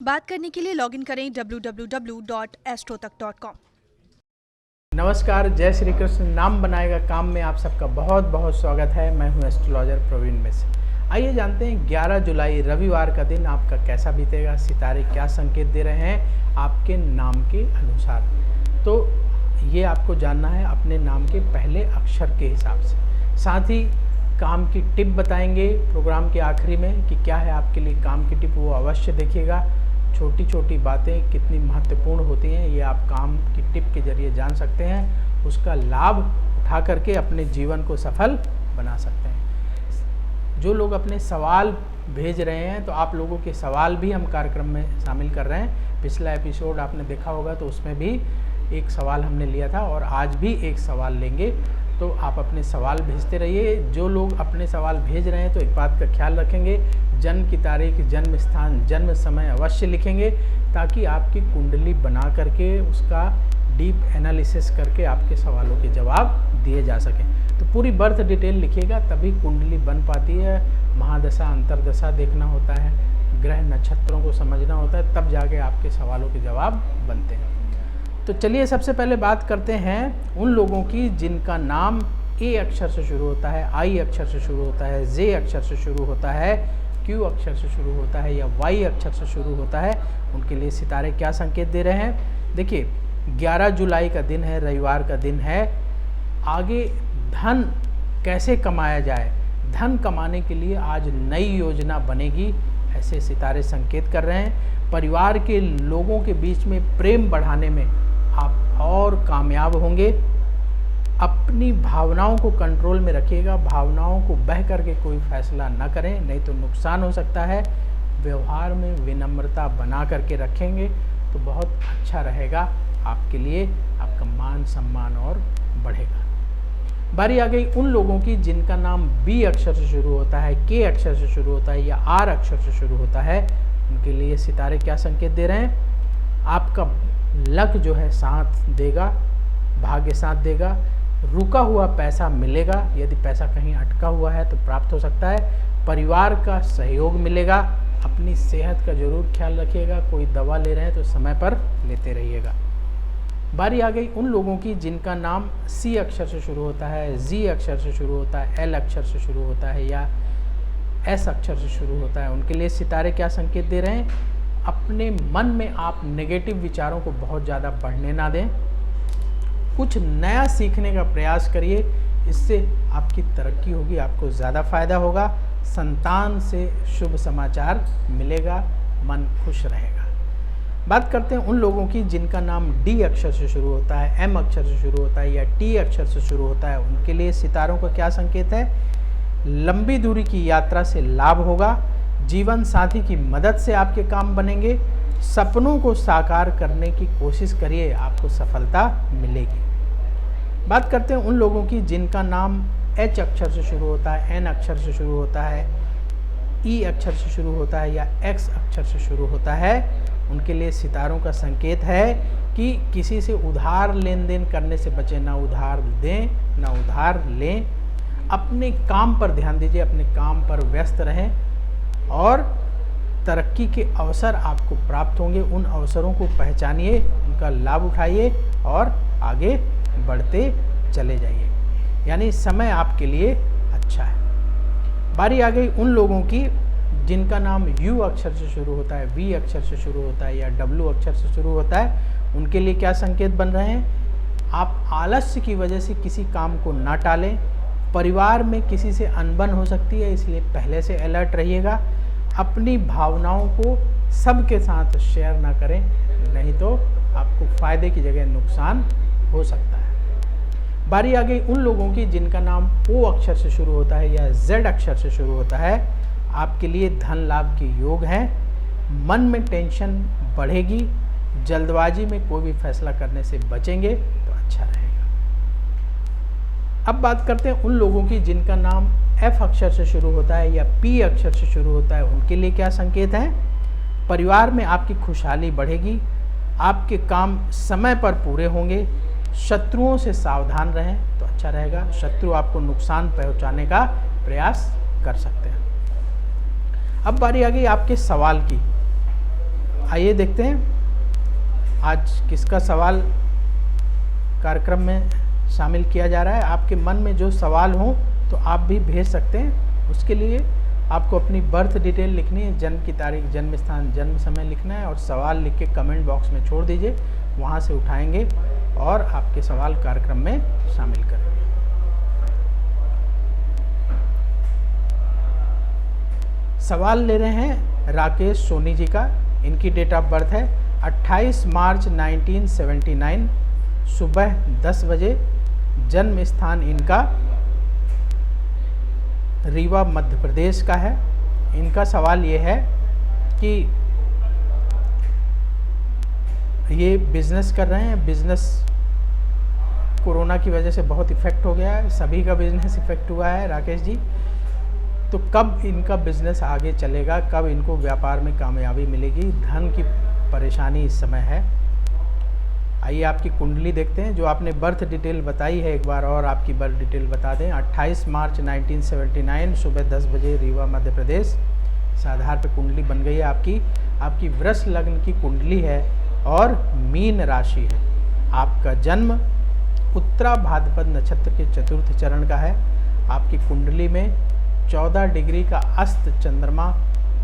बात करने के लिए लॉगिन करें www.astrotak.com। नमस्कार, जय श्री कृष्ण। नाम बनाएगा काम में आप सबका बहुत बहुत स्वागत है। मैं हूं एस्ट्रोलॉजर प्रवीण मिश्र। आइए जानते हैं 11 जुलाई रविवार का दिन आपका कैसा बीतेगा, सितारे क्या संकेत दे रहे हैं आपके नाम के अनुसार। तो ये आपको जानना है अपने नाम के पहले अक्षर के हिसाब से। साथ ही काम की टिप बताएंगे प्रोग्राम के आखिरी में कि क्या है आपके लिए काम की टिप, वो अवश्य देखिएगा। छोटी छोटी बातें कितनी महत्वपूर्ण होती हैं ये आप काम की टिप के जरिए जान सकते हैं। उसका लाभ उठा करके अपने जीवन को सफल बना सकते हैं। जो लोग अपने सवाल भेज रहे हैं तो आप लोगों के सवाल भी हम कार्यक्रम में शामिल कर रहे हैं। पिछला एपिसोड आपने देखा होगा तो उसमें भी एक सवाल हमने लिया था और आज भी एक सवाल लेंगे। तो आप अपने सवाल भेजते रहिए। जो लोग अपने सवाल भेज रहे हैं तो एक बात का ख्याल रखेंगे, जन्म की तारीख, जन्म स्थान, जन्म समय अवश्य लिखेंगे ताकि आपकी कुंडली बना करके उसका डीप एनालिसिस करके आपके सवालों के जवाब दिए जा सकें। तो पूरी बर्थ डिटेल लिखिएगा तभी कुंडली बन पाती है। महादशा अंतरदशा देखना होता है, ग्रह नक्षत्रों को समझना होता है, तब जाके आपके सवालों के जवाब बनते हैं। तो चलिए सबसे पहले बात करते हैं उन लोगों की जिनका नाम ए अक्षर से शुरू होता है, आई अक्षर से शुरू होता है, जे अक्षर से शुरू होता है, क्यू अक्षर से शुरू होता है या वाई अक्षर से शुरू होता है। उनके लिए सितारे क्या संकेत दे रहे हैं। देखिए 11 जुलाई का दिन है, रविवार का दिन है। आगे धन कैसे कमाया जाए, धन कमाने के लिए आज नई योजना बनेगी, ऐसे सितारे संकेत कर रहे हैं। परिवार के लोगों के बीच में प्रेम बढ़ाने में आप और कामयाब होंगे। अपनी भावनाओं को कंट्रोल में रखिएगा, भावनाओं को बह करके कोई फैसला न करें, नहीं तो नुकसान हो सकता है। व्यवहार में विनम्रता बना करके रखेंगे तो बहुत अच्छा रहेगा आपके लिए, आपका मान सम्मान और बढ़ेगा। बारी आ गई उन लोगों की जिनका नाम बी अक्षर से शुरू होता है, के अक्षर से शुरू होता है या आर अक्षर से शुरू होता है। उनके लिए सितारे क्या संकेत दे रहे हैं। आपका लक जो है साथ देगा, भाग्य साथ देगा। रुका हुआ पैसा मिलेगा, यदि पैसा कहीं अटका हुआ है तो प्राप्त हो सकता है। परिवार का सहयोग मिलेगा। अपनी सेहत का जरूर ख्याल रखिएगा, कोई दवा ले रहे हैं तो समय पर लेते रहिएगा। बारी आ गई उन लोगों की जिनका नाम सी अक्षर से शुरू होता है, जी अक्षर से शुरू होता है, एल अक्षर से शुरू होता है या एस अक्षर से शुरू होता है। उनके लिए सितारे क्या संकेत दे रहे हैं। अपने मन में आप नेगेटिव विचारों को बहुत ज़्यादा बढ़ने ना दें। कुछ नया सीखने का प्रयास करिए, इससे आपकी तरक्की होगी, आपको ज़्यादा फायदा होगा। संतान से शुभ समाचार मिलेगा, मन खुश रहेगा। बात करते हैं उन लोगों की जिनका नाम डी अक्षर से शुरू होता है, एम अक्षर से शुरू होता है या टी अक्षर से शुरू होता है। उनके लिए सितारों का क्या संकेत है। लंबी दूरी की यात्रा से लाभ होगा। जीवन साथी की मदद से आपके काम बनेंगे। सपनों को साकार करने की कोशिश करिए, आपको सफलता मिलेगी। बात करते हैं उन लोगों की जिनका नाम एच अक्षर से शुरू होता है, एन अक्षर से शुरू होता है, ई अक्षर से शुरू होता है या एक्स अक्षर से शुरू होता है। उनके लिए सितारों का संकेत है कि किसी से उधार लेन देन करने से बचें, ना उधार दें ना उधार लें। अपने काम पर ध्यान दीजिए, अपने काम पर व्यस्त रहें और तरक्की के अवसर आपको प्राप्त होंगे। उन अवसरों को पहचानिए, उनका लाभ उठाइए और आगे बढ़ते चले जाइए, यानी समय आपके लिए अच्छा है। बारी आ गई उन लोगों की जिनका नाम यू अक्षर से शुरू होता है, वी अक्षर से शुरू होता है या डब्ल्यू अक्षर से शुरू होता है। उनके लिए क्या संकेत बन रहे हैं। आप आलस्य की वजह से किसी काम को ना टालें। परिवार में किसी से अनबन हो सकती है, इसलिए पहले से अलर्ट रहिएगा। अपनी भावनाओं को सबके साथ शेयर ना करें, नहीं तो आपको फायदे की जगह नुकसान हो सकता है। बारी आ गई उन लोगों की जिनका नाम ओ अक्षर से शुरू होता है या जेड अक्षर से शुरू होता है। आपके लिए धन लाभ के योग हैं। मन में टेंशन बढ़ेगी। जल्दबाजी में कोई भी फैसला करने से बचेंगे तो अच्छा रहेगा। अब बात करते हैं उन लोगों की जिनका नाम एफ अक्षर से शुरू होता है या पी अक्षर से शुरू होता है। उनके लिए क्या संकेत है। परिवार में आपकी खुशहाली बढ़ेगी। आपके काम समय पर पूरे होंगे। शत्रुओं से सावधान रहें तो अच्छा रहेगा। शत्रु आपको नुकसान पहुंचाने का प्रयास कर सकते हैं। अब बारी आ गई आपके सवाल की। आइए देखते हैं आज किसका सवाल कार्यक्रम में शामिल किया जा रहा है। आपके मन में जो सवाल हो तो आप भी भेज सकते हैं। उसके लिए आपको अपनी बर्थ डिटेल लिखनी है, जन्म की तारीख, जन्म स्थान, जन्म समय लिखना है और सवाल लिख के कमेंट बॉक्स में छोड़ दीजिए। वहाँ से उठाएंगे और आपके सवाल कार्यक्रम में शामिल करेंगे। सवाल ले रहे हैं राकेश सोनी जी का। इनकी डेट ऑफ बर्थ है 28 मार्च 1979, सुबह 10 बजे। जन्म स्थान इनका रीवा मध्य प्रदेश का है। इनका सवाल ये है कि ये बिजनेस कर रहे हैं, बिजनेस कोरोना की वजह से बहुत इफ़ेक्ट हो गया है, सभी का बिजनेस इफ़ेक्ट हुआ है राकेश जी। तो कब इनका बिजनेस आगे चलेगा, कब इनको व्यापार में कामयाबी मिलेगी, धन की परेशानी इस समय है। आइए आपकी कुंडली देखते हैं। जो आपने बर्थ डिटेल बताई है, एक बार और आपकी बर्थ डिटेल बता दें। 28 मार्च 1979, सुबह 10 बजे, रीवा मध्य प्रदेश। इस आधार पर कुंडली बन गई है आपकी वृष लग्न की कुंडली है और मीन राशि है। आपका जन्म उत्तरा भाद्रपद नक्षत्र के चतुर्थ चरण का है। आपकी कुंडली में 14 डिग्री का अस्त चंद्रमा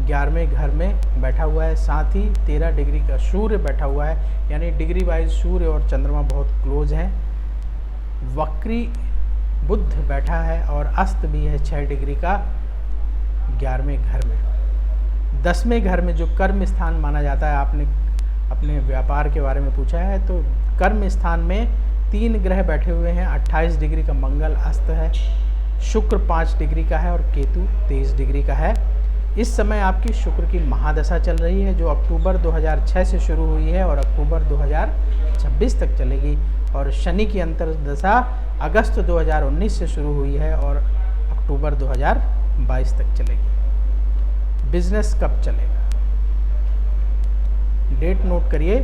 11वें घर में बैठा हुआ है, साथ ही 13 डिग्री का सूर्य बैठा हुआ है, यानी डिग्री वाइज सूर्य और चंद्रमा बहुत क्लोज हैं। वक्री बुध बैठा है और अस्त भी है 6 डिग्री का 11वें घर में। 10वें घर में जो कर्म स्थान माना जाता है, आपने अपने व्यापार के बारे में पूछा है, तो कर्म स्थान में 3 ग्रह बैठे हुए हैं। 28 डिग्री का मंगल अस्त है, शुक्र 5 डिग्री का है और केतु 23 डिग्री का है। इस समय आपकी शुक्र की महादशा चल रही है, जो अक्टूबर 2006 से शुरू हुई है और अक्टूबर 2026 तक चलेगी। और शनि की अंतर्दशा अगस्त 2019 से शुरू हुई है और अक्टूबर 2022 तक चलेगी। बिजनेस कब चलेगा, डेट नोट करिए।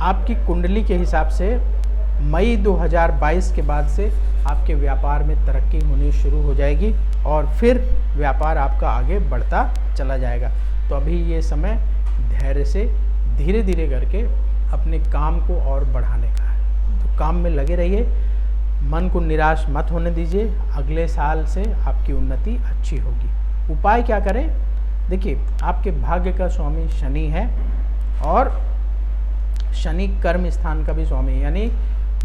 आपकी कुंडली के हिसाब से मई 2022 के बाद से आपके व्यापार में तरक्की होनी शुरू हो जाएगी और फिर व्यापार आपका आगे बढ़ता चला जाएगा। तो अभी ये समय धैर्य से धीरे धीरे करके अपने काम को और बढ़ाने का है। तो काम में लगे रहिए, मन को निराश मत होने दीजिए। अगले साल से आपकी उन्नति अच्छी होगी। उपाय क्या करें? देखिए, आपके भाग्य का स्वामी शनि है और शनि कर्म स्थान का भी स्वामी है, यानी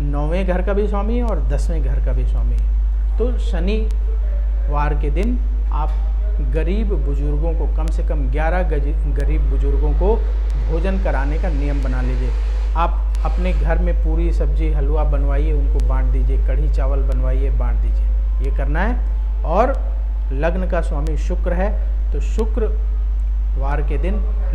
9वें घर का भी स्वामी है और 10वें घर का भी स्वामी है। तो शनिवार के दिन आप गरीब बुजुर्गों को, कम से कम 11 गरीब बुजुर्गों को भोजन कराने का नियम बना लीजिए। आप अपने घर में पूरी सब्जी हलवा बनवाइए, उनको बांट दीजिए, कढ़ी चावल बनवाइए, बांट दीजिए। ये करना है। और लग्न का स्वामी शुक्र है, तो शुक्रवार के दिन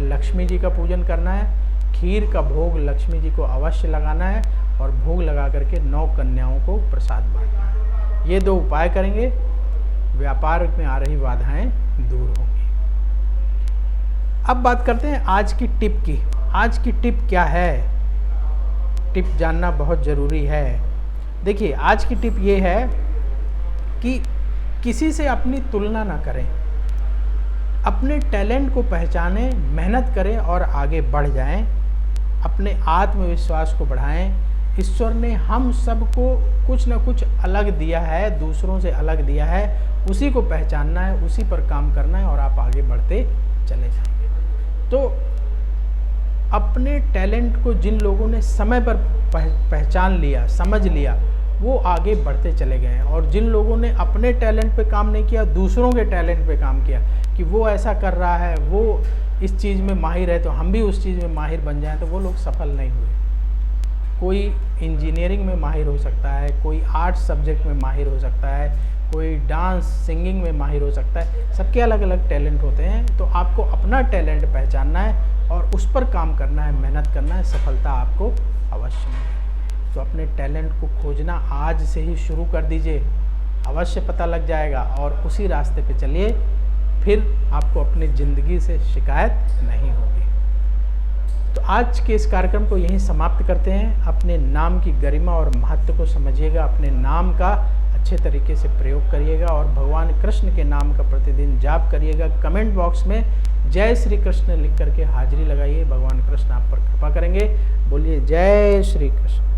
लक्ष्मी जी का पूजन करना है। खीर का भोग लक्ष्मी जी को अवश्य लगाना है और भोग लगा करके 9 कन्याओं को प्रसाद बांटना है। ये 2 उपाय करेंगे, व्यापार में आ रही बाधाएं दूर होंगी। अब बात करते हैं आज की टिप की। आज की टिप क्या है? टिप जानना बहुत ज़रूरी है। देखिए, आज की टिप ये है कि किसी से अपनी तुलना ना करें, अपने टैलेंट को पहचानें, मेहनत करें और आगे बढ़ जाएं। अपने आत्मविश्वास को बढ़ाएं। ईश्वर ने हम सबको कुछ न कुछ अलग दिया है, दूसरों से अलग दिया है, उसी को पहचानना है, उसी पर काम करना है और आप आगे बढ़ते चले जाएंगे। तो अपने टैलेंट को जिन लोगों ने समय पर पहचान लिया, समझ लिया, वो आगे बढ़ते चले गए हैं। और जिन लोगों ने अपने टैलेंट पे काम नहीं किया, दूसरों के टैलेंट पे काम किया कि वो ऐसा कर रहा है, वो इस चीज़ में माहिर है तो हम भी उस चीज़ में माहिर बन जाएं, तो वो लोग सफल नहीं हुए। कोई इंजीनियरिंग में माहिर हो सकता है, कोई आर्ट्स सब्जेक्ट में माहिर हो सकता है, कोई डांस सिंगिंग में माहिर हो सकता है। सबके अलग अलग टैलेंट होते हैं। तो आपको अपना टैलेंट पहचानना है और उस पर काम करना है, मेहनत करना है, सफलता आपको अवश्य मिलेगी। तो अपने टैलेंट को खोजना आज से ही शुरू कर दीजिए, अवश्य पता लग जाएगा और उसी रास्ते पे चलिए, फिर आपको अपनी ज़िंदगी से शिकायत नहीं होगी। तो आज के इस कार्यक्रम को यहीं समाप्त करते हैं। अपने नाम की गरिमा और महत्व को समझिएगा, अपने नाम का अच्छे तरीके से प्रयोग करिएगा और भगवान कृष्ण के नाम का प्रतिदिन जाप करिएगा। कमेंट बॉक्स में जय श्री कृष्ण लिख करके हाजिरी लगाइए। भगवान कृष्ण आप पर कृपा करेंगे। बोलिए जय श्री कृष्ण।